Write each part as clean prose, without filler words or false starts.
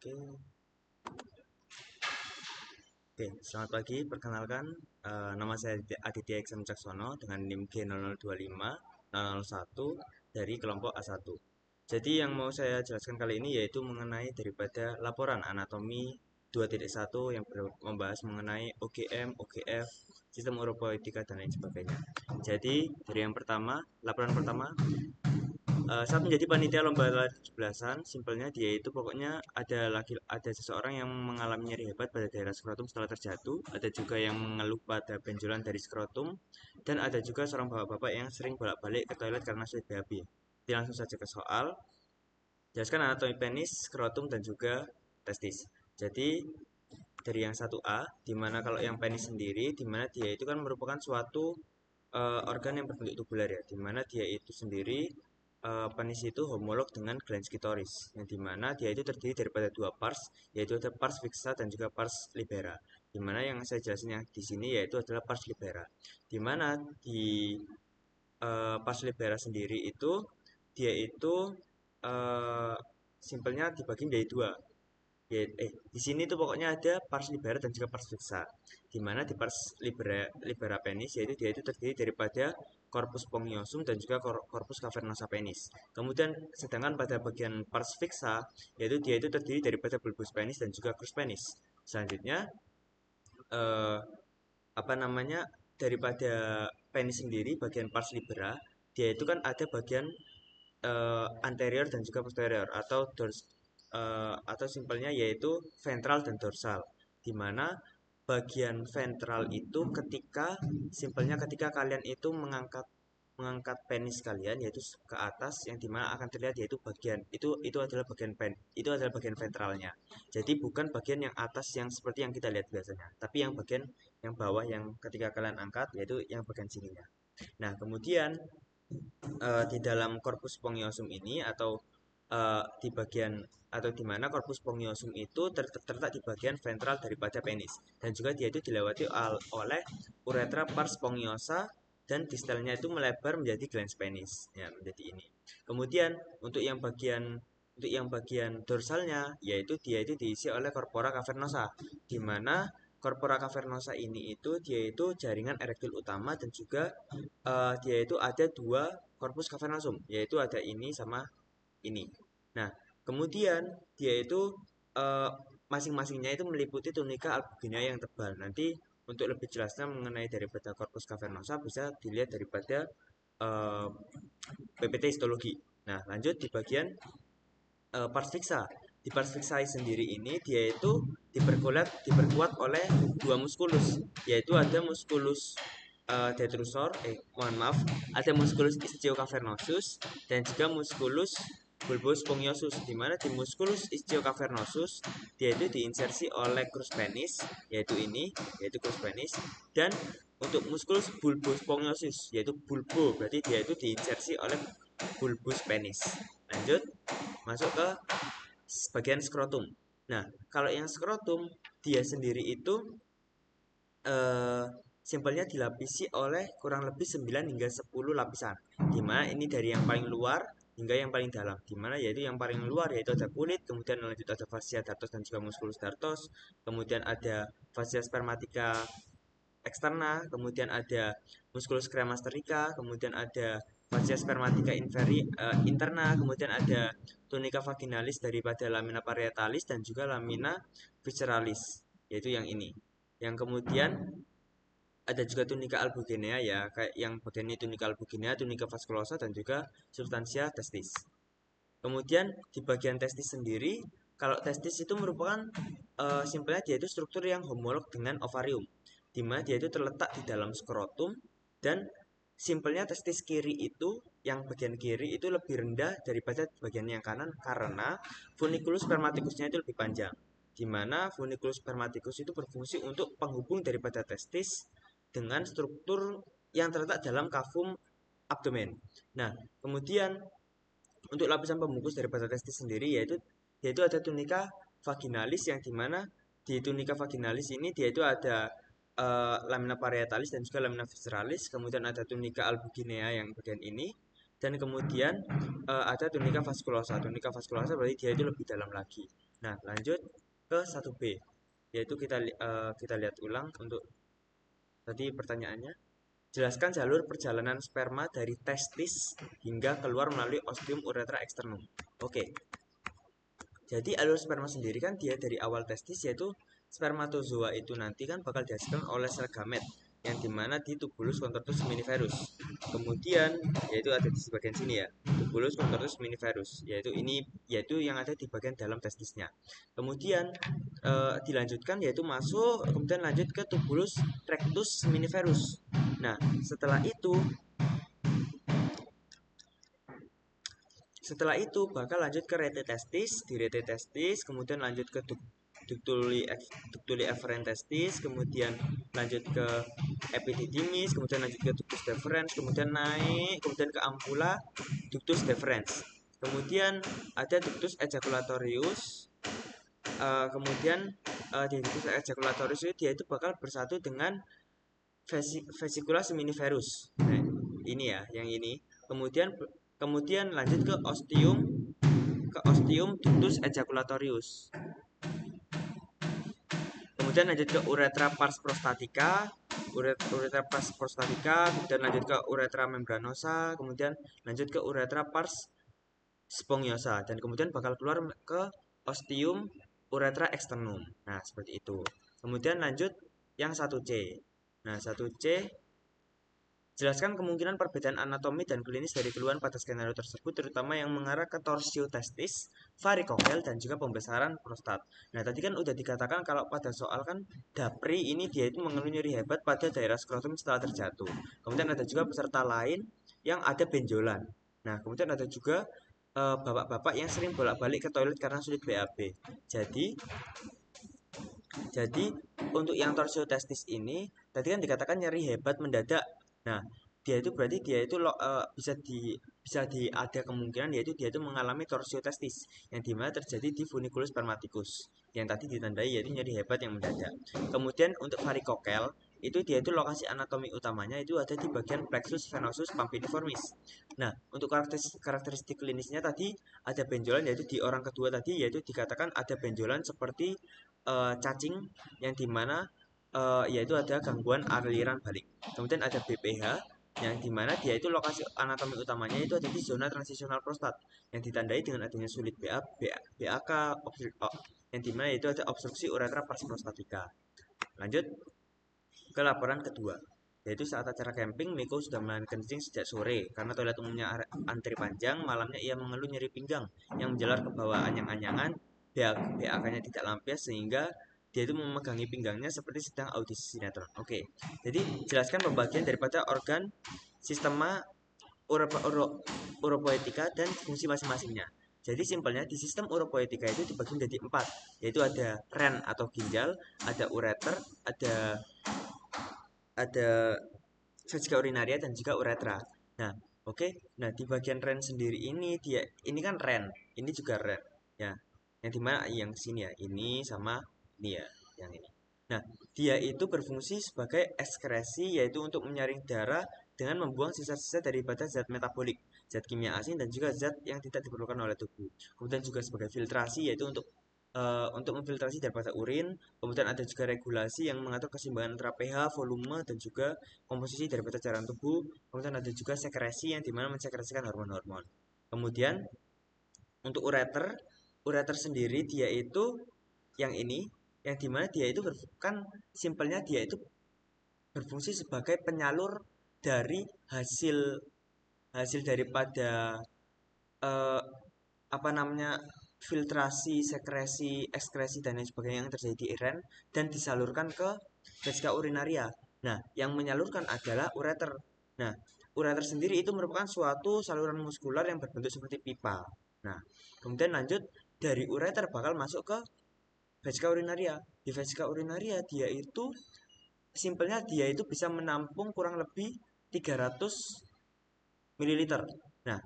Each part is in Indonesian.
Oke. Oke, selamat pagi. Perkenalkan, nama saya Aditya Iksan Caksono dengan NIM G0025-001 dari kelompok A1. Jadi yang mau saya jelaskan kali ini yaitu mengenai daripada laporan anatomi 2.1 yang membahas mengenai OGM, OGF, sistem oropoetika dan lain sebagainya. Jadi dari yang pertama, laporan pertama, saat menjadi panitia lomba lari 17-an, simpelnya dia itu pokoknya ada seseorang yang mengalami nyeri hebat pada daerah skrotum setelah terjatuh, ada juga yang mengeluh pada benjolan dari skrotum, dan ada juga seorang bapak-bapak yang sering bolak-balik ke toilet karena sulit BAB. Jadi langsung saja ke soal. Jelaskan anatomi penis, skrotum, dan juga testis. Jadi dari yang 1A, dimana kalau yang penis sendiri, dimana dia itu kan merupakan suatu organ yang berbentuk tubular ya, dimana dia itu sendiri penis itu homolog dengan glans klitoris, yang dimana dia itu terdiri daripada dua pars, yaitu ada pars fixa dan juga pars libera. Dimana yang saya jelasin yang di sini yaitu adalah pars libera, dimana di pars libera sendiri itu dia itu uh, simpelnya dibagi menjadi dua. Di sini tuh pokoknya ada pars libera dan juga pars fixa. Di mana di pars libera penis yaitu dia itu terdiri daripada corpus spongiosum dan juga corpus cavernosa penis. Kemudian sedangkan pada bagian pars fixa yaitu dia itu terdiri daripada bulbus penis dan juga crus penis. Selanjutnya eh, apa namanya daripada penis sendiri bagian pars libera dia itu kan ada bagian anterior dan juga posterior atau simpelnya yaitu ventral dan dorsal, di mana bagian ventral itu ketika kalian itu mengangkat penis kalian yaitu ke atas, yang dimana akan terlihat yaitu bagian itu adalah bagian ventralnya. Jadi bukan bagian yang atas yang seperti yang kita lihat biasanya, tapi yang bagian yang bawah yang ketika kalian angkat yaitu yang bagian sininya. Nah, kemudian di dalam korpus spongiosum ini di bagian atau di mana korpus spongiosum itu terletak di bagian ventral daripada penis, dan juga dia itu dilewati oleh uretra pars spongiosa dan distalnya itu melebar menjadi glans penis ya, menjadi ini. Kemudian untuk yang bagian dorsalnya yaitu dia itu diisi oleh corpora cavernosa, di mana corpora cavernosa ini itu dia itu jaringan erektil utama, dan juga dia itu ada dua corpus cavernosum, yaitu ada ini sama ini. Nah, kemudian dia itu eh, masing-masingnya itu meliputi tunika albuginea yang tebal. Nanti untuk lebih jelasnya mengenai daripada corpus cavernosa bisa dilihat daripada eh, PPT histologi. Nah, lanjut di bagian pars fixa. Di pars fixa sendiri ini dia itu diperkuat oleh dua muskulus, yaitu ada muskulus detrusor, mohon maaf, ada muskulus ischiocavernosus dan juga muskulus bulbus spongiosus, di mana di muskulus ischiocavernosus dia itu diinsersi oleh crus penis, yaitu crus penis, dan untuk muskulus bulbus spongiosus yaitu bulbo, berarti dia itu diinsersi oleh bulbus penis. Lanjut masuk ke bagian skrotum. Nah, kalau yang skrotum dia sendiri itu eh, simpelnya dilapisi oleh kurang lebih 9 hingga 10 lapisan. Dimana ini dari yang paling luar hingga yang paling dalam. Dimana yaitu yang paling luar yaitu ada kulit, kemudian lanjut ada fascia dartos dan juga musculus dartos, kemudian ada fascia spermatica eksterna, kemudian ada musculus cremasterika, kemudian ada fascia spermatica interna, kemudian ada tunica vaginalis daripada lamina parietalis dan juga lamina visceralis, yaitu yang ini. Yang kemudian ada juga tunica albuginea ya, kayak yang bagian ini tunica albuginea, tunica vasculosa dan juga substansia testis. Kemudian di bagian testis sendiri, kalau testis itu merupakan simpelnya dia itu struktur yang homolog dengan ovarium, di mana dia itu terletak di dalam skrotum, dan simpelnya testis kiri itu yang bagian kiri itu lebih rendah daripada bagian yang kanan karena funiculus spermaticusnya itu lebih panjang, di mana funiculus spermaticus itu berfungsi untuk penghubung daripada testis dengan struktur yang terletak dalam kavum abdomen. Nah, kemudian untuk lapisan pembungkus daripada testis sendiri yaitu ada tunica vaginalis, yang dimana di tunica vaginalis ini dia itu ada lamina parietalis dan juga lamina visceralis, kemudian ada tunica albuginea yang bagian ini, dan kemudian ada tunica vasculosa. Tunica vasculosa berarti dia itu lebih dalam lagi. Nah, lanjut ke 1B, yaitu kita lihat ulang untuk tadi pertanyaannya. Jelaskan jalur perjalanan sperma dari testis hingga keluar melalui ostium uretra externum. Oke. Jadi alur sperma sendiri kan dia dari awal testis, yaitu spermatozoa itu nanti kan bakal dihasilkan oleh sel gamet yang dimana di tubulus contortus seminiferus. Kemudian yaitu ada di bagian sini ya, tubulus contortus seminiferus, yaitu yang ada di bagian dalam testisnya. Kemudian dilanjutkan yaitu masuk, kemudian lanjut ke tubulus rectus seminiferus. Nah, setelah itu bakal lanjut ke rete testis, di rete testis kemudian lanjut ke ductuli efferent testis, kemudian lanjut ke epididymis, kemudian lanjut ke ductus deferens, kemudian naik kemudian ke ampula ductus deferens. Kemudian ada ductus ejaculatorius. Kemudian di ductus ejaculatorius itu dia itu bakal bersatu dengan vesicula seminiferus. Nah, ini ya, yang ini. Kemudian lanjut ke ostium ductus ejaculatorius. Kemudian lanjut ke uretra pars prostatica, kemudian lanjut ke uretra membranosa, kemudian lanjut ke uretra pars spongiosa, dan kemudian bakal keluar ke ostium uretra externum. Nah, seperti itu. Kemudian lanjut yang 1C. Nah, 1C, jelaskan kemungkinan perbedaan anatomi dan klinis dari keluhan pada skenario tersebut, terutama yang mengarah ke torsio testis, varikokel, dan juga pembesaran prostat. Nah, tadi kan udah dikatakan kalau pada soal kan Dapri ini dia itu mengeluh nyeri hebat pada daerah skrotum setelah terjatuh. Kemudian ada juga peserta lain yang ada benjolan. Nah, kemudian ada juga bapak-bapak yang sering bolak-balik ke toilet karena sulit BAB. Jadi untuk yang torsio testis ini tadi kan dikatakan nyeri hebat mendadak. Nah, dia itu berarti dia itu bisa di ada kemungkinan yaitu dia itu mengalami torsio testis yang dimana terjadi di funiculus spermaticus yang tadi ditandai yaitu nyeri hebat yang mendadak. Kemudian untuk varikokel itu dia itu lokasi anatomi utamanya itu ada di bagian plexus venosus pampiniformis. Nah, untuk karakteristik klinisnya tadi ada benjolan yaitu di orang kedua tadi yaitu dikatakan ada benjolan seperti cacing yang dimana yaitu ada gangguan aliran balik. Kemudian ada BPH yang dimana dia itu lokasi anatomi utamanya itu ada di zona transisional prostat yang ditandai dengan adanya sulit BAK, yang dimana itu ada obstruksi uretra pars prostatica. Lanjut ke laporan kedua, yaitu saat acara camping, Miko sudah menahan kencing sejak sore karena toilet umumnya antri panjang. Malamnya ia mengeluh nyeri pinggang yang menjalar ke bawah anyang-anyangan, BAK-nya tidak lampias sehingga dia itu memegangi pinggangnya seperti sedang audisi sinetron. Oke, jadi jelaskan pembagian daripada organ sistema uropoetika dan fungsi masing-masingnya. Jadi simpelnya di sistem uropoetika itu dibagi menjadi 4, yaitu ada ren atau ginjal, ada ureter, ada vesika urinaria dan juga uretra. Nah, oke. Nah, di bagian ren sendiri ini kan ren, ini juga ren. Ya. Yang dimana yang sini ya, ini sama ini ya, yang ini. Nah, dia itu berfungsi sebagai ekskresi yaitu untuk menyaring darah dengan membuang sisa-sisa daripada zat metabolik, zat kimia asin dan juga zat yang tidak diperlukan oleh tubuh. Kemudian juga sebagai filtrasi yaitu untuk memfiltrasi daripada urin. Kemudian ada juga regulasi yang mengatur keseimbangan antara pH, volume, dan juga komposisi daripada cairan tubuh. Kemudian ada juga sekresi yang dimana mensekresikan hormon-hormon. Kemudian untuk ureter sendiri dia itu yang ini, yang dimana dia itu kan simpelnya dia itu berfungsi sebagai penyalur dari hasil daripada eh, apa namanya filtrasi, sekresi, ekskresi dan lain sebagainya yang terjadi di ren dan disalurkan ke vesika urinaria. Nah, yang menyalurkan adalah ureter. Nah, ureter sendiri itu merupakan suatu saluran muskular yang berbentuk seperti pipa. Nah, kemudian lanjut dari ureter bakal masuk ke vesika urinaria. Di vesika urinaria dia itu simpelnya dia itu bisa menampung kurang lebih 300 ml. Nah,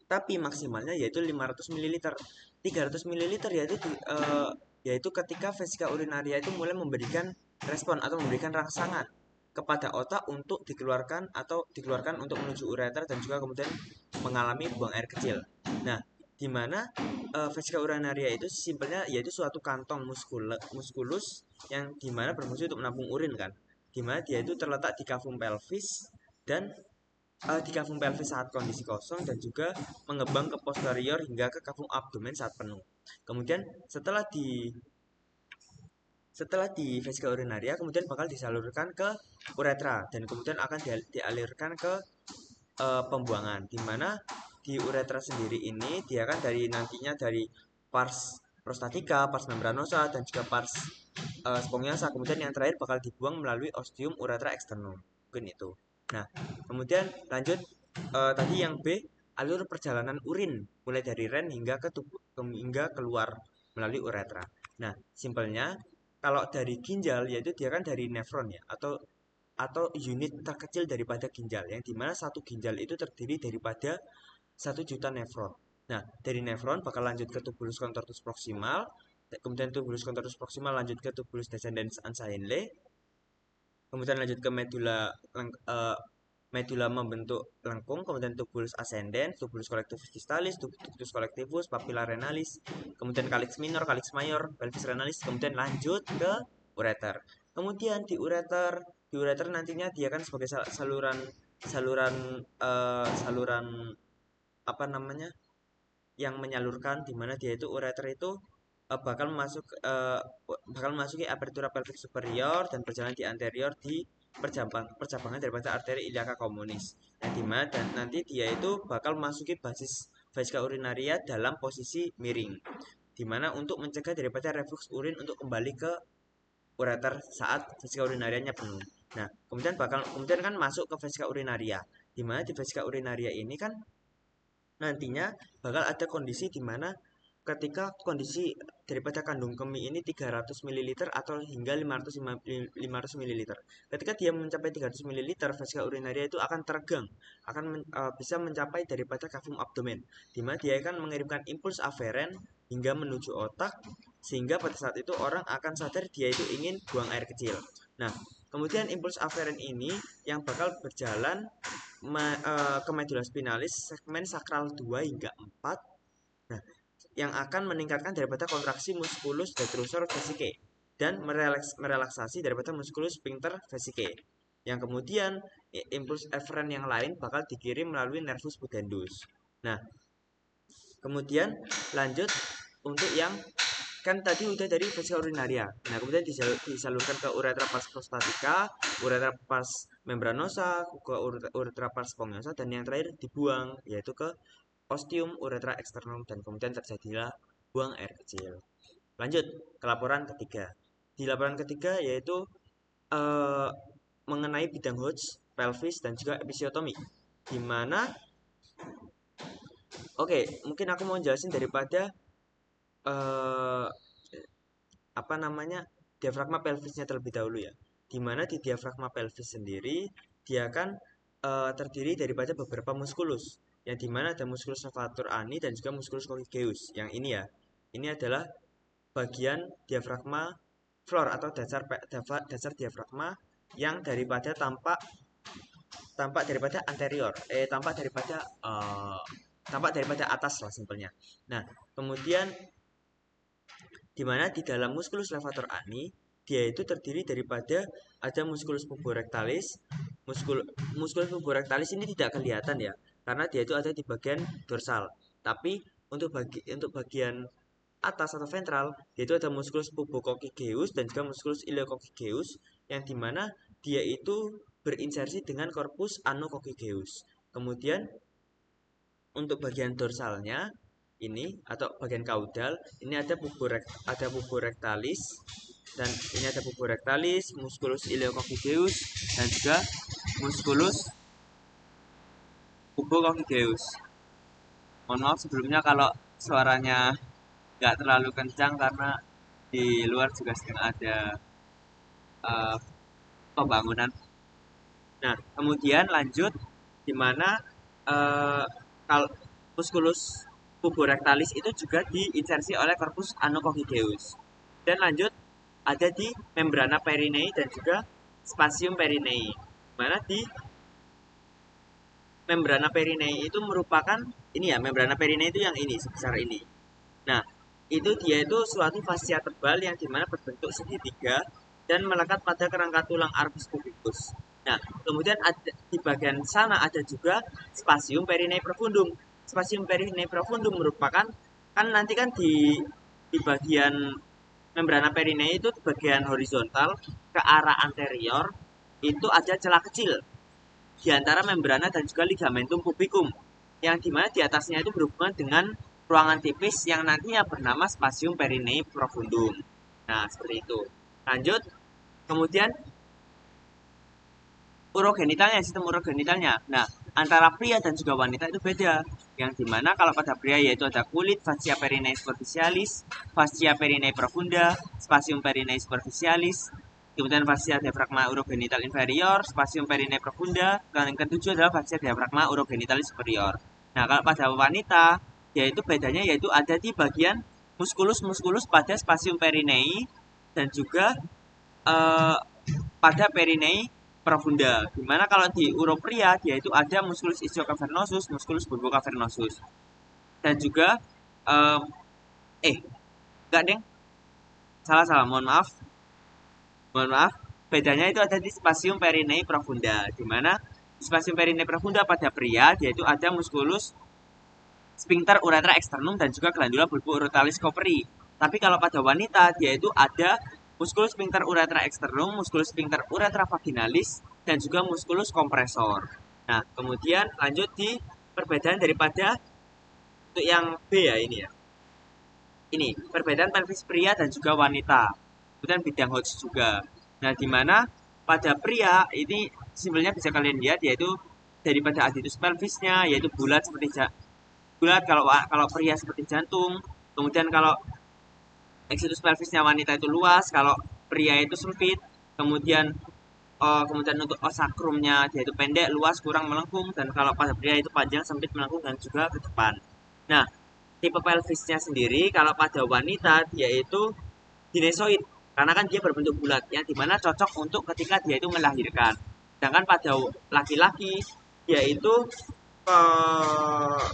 tapi maksimalnya yaitu 500 ml. 300 ml yaitu ketika vesika urinaria itu mulai memberikan respon atau memberikan rangsangan kepada otak untuk dikeluarkan untuk menuju ureter dan juga kemudian mengalami buang air kecil. Nah, di mana vesika urinaria itu simpelnya yaitu suatu kantong muskulus yang dimana berfungsi untuk menampung urin kan, dimana dia itu terletak di kavum pelvis dan di kavum pelvis saat kondisi kosong dan juga mengembang ke posterior hingga ke kavum abdomen saat penuh. Kemudian setelah di vesika urinaria kemudian bakal disalurkan ke uretra dan kemudian akan dialirkan ke pembuangan, di mana di uretra sendiri ini dia kan nantinya dari pars prostatika, pars membranosa dan juga pars spongiosa. Kemudian yang terakhir bakal dibuang melalui ostium uretra externum. Mungkin itu. Nah, kemudian lanjut tadi yang B, alur perjalanan urin mulai dari ren hingga ke tubuh hingga keluar melalui uretra. Nah, simpelnya kalau dari ginjal yaitu dia kan dari nefron ya, atau unit terkecil daripada ginjal, yang dimana satu ginjal itu terdiri daripada 1 juta nefron. Nah, dari nefron bakal lanjut ke tubulus contortus proximal, kemudian tubulus contortus proximal lanjut ke tubulus descendens Ansahenle, kemudian lanjut ke medula membentuk lengkung, kemudian tubulus ascendens, tubulus collectivus distalis, tubulus collectivus, papilla renalis, kemudian calyx minor, calyx mayor, pelvis renalis, kemudian lanjut ke ureter. Kemudian di ureter nantinya dia kan sebagai saluran saluran saluran apa namanya yang menyalurkan, di mana dia itu ureter itu bakal memasuki apertura pelvic superior dan berjalan di anterior di percabangan daripada arteri iliaca communis. Nah, dimana dan nanti dia itu bakal memasuki basis vesika urinaria dalam posisi miring, dimana untuk mencegah daripada reflux urin untuk kembali ke ureter saat vesika urinarianya penuh. Nah, kemudian kan masuk ke vesika urinaria, dimana di vesika urinaria ini kan nantinya bakal ada kondisi di mana ketika kondisi daripada kandung kemih ini 300 ml atau hingga 500 ml. Ketika dia mencapai 300 ml, vesika urinaria itu akan teregang, bisa mencapai daripada kavum abdomen, di mana dia akan mengirimkan impuls aferen hingga menuju otak, sehingga pada saat itu orang akan sadar dia itu ingin buang air kecil. Nah, kemudian impuls aferen ini yang bakal berjalan ke medula spinalis segmen sakral 2 hingga 4. Nah, yang akan meningkatkan daripada kontraksi musculus detrusor vesicae dan merelaksasi daripada musculus sphincter vesicae. Yang kemudian impuls eferen yang lain bakal dikirim melalui nervus pudendus. Nah, kemudian lanjut untuk yang kan tadi udah dari vesika urinaria. Nah, kemudian disalurkan ke uretra pars prostatica, uretra pars membranosa, ke uretra pars spongiosum, dan yang terakhir dibuang yaitu ke ostium uretra externum, dan kemudian terjadilah buang air kecil. Lanjut ke laporan ketiga. Di laporan ketiga yaitu mengenai bidang Hodge, pelvis, dan juga episiotomi. Di mana mungkin aku mau jelasin daripada apa namanya diafragma pelvisnya terlebih dahulu ya. Dimana di diafragma pelvis sendiri dia kan terdiri daripada beberapa muskulus, yang dimana ada muskulus levator ani dan juga muskulus coccygeus. Yang ini ya, ini adalah bagian diafragma floor atau dasar diafragma yang daripada tampak daripada anterior, tampak daripada atas lah simpelnya. Nah, kemudian di mana di dalam musculus levator ani dia itu terdiri daripada ada musculus puborectalis. Musculus puborectalis ini tidak kelihatan ya, karena dia itu ada di bagian dorsal. Tapi untuk bagian atas atau ventral, yaitu ada musculus pubococcygeus dan juga musculus ileococcygeus, yang dimana dia itu berinsersi dengan corpus anococcygeus. Kemudian untuk bagian dorsalnya ini atau bagian kaudal ini ada puborectalis, dan ini ada puborectalis, musculus ileococcygeus dan juga musculus pubococcygeus. Mohon maaf sebelumnya kalau suaranya nggak terlalu kencang karena di luar juga sedang ada pembangunan. Nah, kemudian lanjut di mana uh, musculus puborectalis itu juga diinsersi oleh corpus anococcygeus. Dan lanjut ada di membrana perinei dan juga spasium perinei. Mana membrana perineum itu merupakan ini ya, membrana perineum itu yang ini sebesar ini. Nah, itu dia itu suatu fascia tebal yang dimana berbentuk segitiga dan melekat pada kerangka tulang arbus pubicus. Nah, kemudian ada, di bagian sana ada juga spasium perineum profundum. Spasium perineum profundum merupakan kan nanti kan di bagian membrana perineum itu bagian horizontal ke arah anterior itu ada celah kecil di antara membrana dan juga ligamentum pubicum yang dimana di atasnya itu berhubungan dengan ruangan tipis yang nantinya bernama spasium perineum profundum. Nah, seperti itu. Lanjut, kemudian urogenitalnya, sistem urogenitalnya. Nah, antara pria dan juga wanita itu beda. Yang dimana kalau pada pria yaitu ada kulit, fascia perineum superficialis, fascia perineum profunda, spasium perineum superficialis, kemudian fascia diafragma urogenital inferior, spasium perineum profunda, dan yang ketujuh adalah fascia diafragma urogenital superior. Nah, kalau pada wanita, yaitu bedanya yaitu ada di bagian muskulus pada spasium perineum dan juga eh, pada perineum profunda. Dimana kalau di uropria dia itu ada musculus ischiocavernosus, musculus bulbocavernosus. Dan juga eh, enggak deng, salah, mohon maaf. Bedanya itu ada di spasium perineum profunda. Dimana di spasium perineum profunda pada pria dia itu ada musculus sphincter uretra externum dan juga glandula bulbouretalis coperi. Tapi kalau pada wanita dia itu ada musculus sphincter uretra externum, musculus sphincter uretra vaginalis, dan juga musculus kompresor. Nah, kemudian lanjut di perbedaan daripada untuk yang B ya ini ya. Ini perbedaan pelvis pria dan juga wanita. Kemudian bidang Hodge juga. Nah, di mana pada pria ini simpelnya bisa kalian lihat yaitu daripada aditus pelvisnya yaitu bulat seperti bulat kalau pria seperti jantung. Kemudian kalau eksitus pelvisnya wanita itu luas, kalau pria itu sempit. Kemudian untuk osakrumnya dia itu pendek, luas, kurang melengkung, dan kalau pada pria itu panjang, sempit, melengkung, dan juga ke depan. Nah, tipe pelvisnya sendiri kalau pada wanita dia itu ginesoid karena kan dia berbentuk bulat yang dimana cocok untuk ketika dia itu melahirkan. Sedangkan pada laki-laki dia itu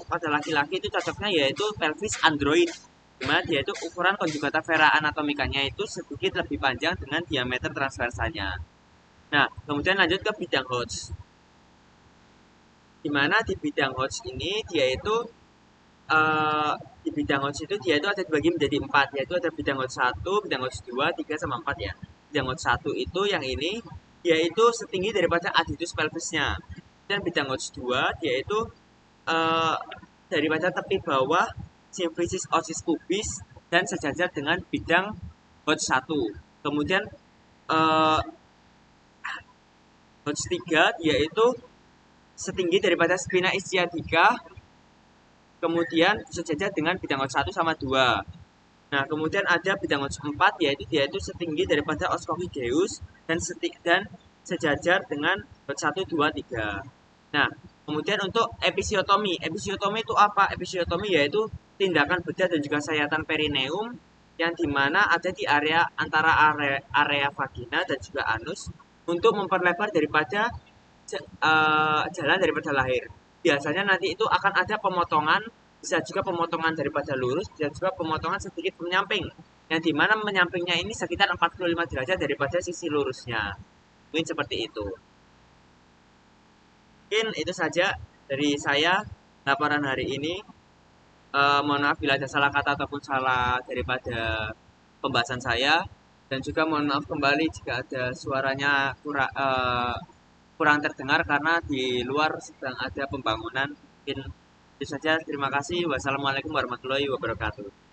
pada laki-laki itu cocoknya yaitu pelvis android dimana dia itu ukuran konjugata vera anatomikanya itu sedikit lebih panjang dengan diameter transversanya. Nah, kemudian lanjut ke bidang Hodge. Dimana di bidang Hodge ini dia itu di bidang Hodge itu dia itu ada dibagi menjadi 4, yaitu ada bidang Hodge 1, bidang Hodge 2, 3 sama 4 ya. Bidang Hodge 1 itu yang ini dia itu setinggi daripada aditus pelvisnya. Dan bidang Hodge 2 dia itu uh, daripada tepi bawah symphysis osis pubis dan sejajar dengan bidang Hodge 1. Kemudian uh, Hodge 3 yaitu setinggi daripada spina ischiadica kemudian sejajar dengan bidang Hodge 1 sama 2. Nah, kemudian ada bidang Hodge 4 yaitu dia itu setinggi daripada Oscoideus dan sejajar dengan Hodge 1 2 3. Nah, kemudian untuk episiotomi. Episiotomi itu apa? Episiotomi yaitu tindakan bedah dan juga sayatan perineum yang dimana ada di area antara area vagina dan juga anus untuk memperlebar daripada jalan daripada lahir. Biasanya nanti itu akan ada pemotongan, bisa juga pemotongan daripada lurus, bisa juga pemotongan sedikit menyamping. Yang dimana menyampingnya ini sekitar 45 derajat daripada sisi lurusnya. Mungkin seperti itu. Mungkin itu saja dari saya laporan hari ini. Mohon maaf bila ada salah kata ataupun salah daripada pembahasan saya. Dan juga mohon maaf kembali jika ada suaranya kurang terdengar karena di luar sedang ada pembangunan. Mungkin itu saja. Terima kasih. Wassalamualaikum warahmatullahi wabarakatuh.